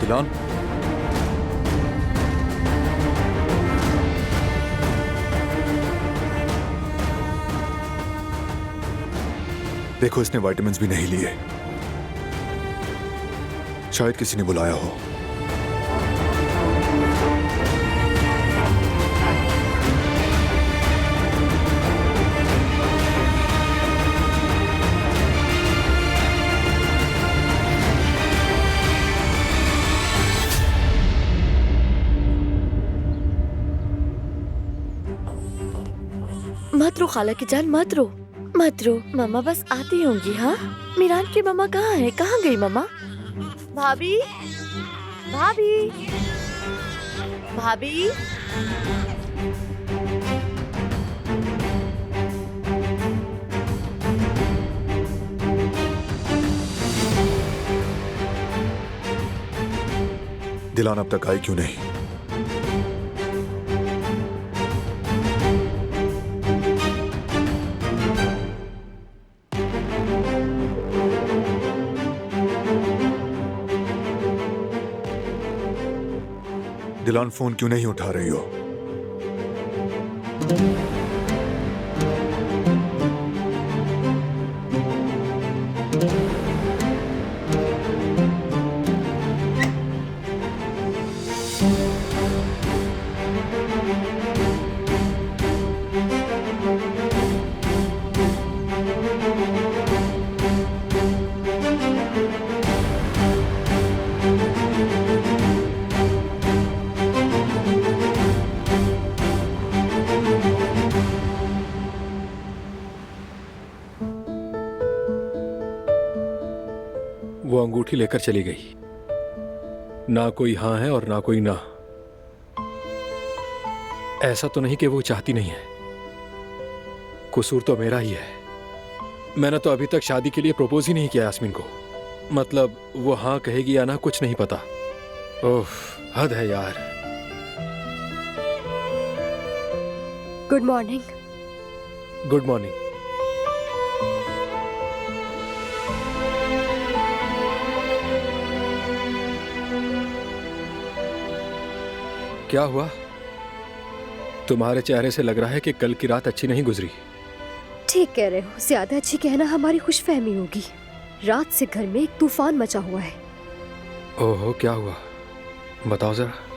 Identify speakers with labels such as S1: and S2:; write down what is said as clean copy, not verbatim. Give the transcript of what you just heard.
S1: दिलान, देखो इसने विटामिन्स भी नहीं लिए। शायद किसी ने बुलाया हो।
S2: मत रो खाला की जान, मत रो मत रो। मम्मा बस आती होंगी। हाँ, मीरान की मम्मा कहाँ है? कहाँ गई मम्मा? भाभी, भाभी, भाभी।
S1: दिलान अब तक आई क्यों नहीं? दिलान फोन क्यों नहीं उठा रही हो?
S3: वो अंगूठी लेकर चली गई। ना कोई हाँ है और ना कोई ना। ऐसा तो नहीं कि वो चाहती नहीं है। कसूर तो मेरा ही है। मैंने तो अभी तक शादी के लिए प्रपोज ही नहीं किया यास्मीन को। मतलब वो हाँ कहेगी या ना कुछ नहीं पता। ओह, हद है यार।
S4: Good morning.
S3: Good morning. क्या हुआ? तुम्हारे चेहरे से लग रहा है कि कल की रात अच्छी नहीं गुजरी।
S4: ठीक कह रहे हो, ज्यादा अच्छी कहना हमारी खुशफहमी होगी। रात से घर में एक तूफान मचा हुआ है।
S3: ओहो, क्या हुआ? बताओ जरा।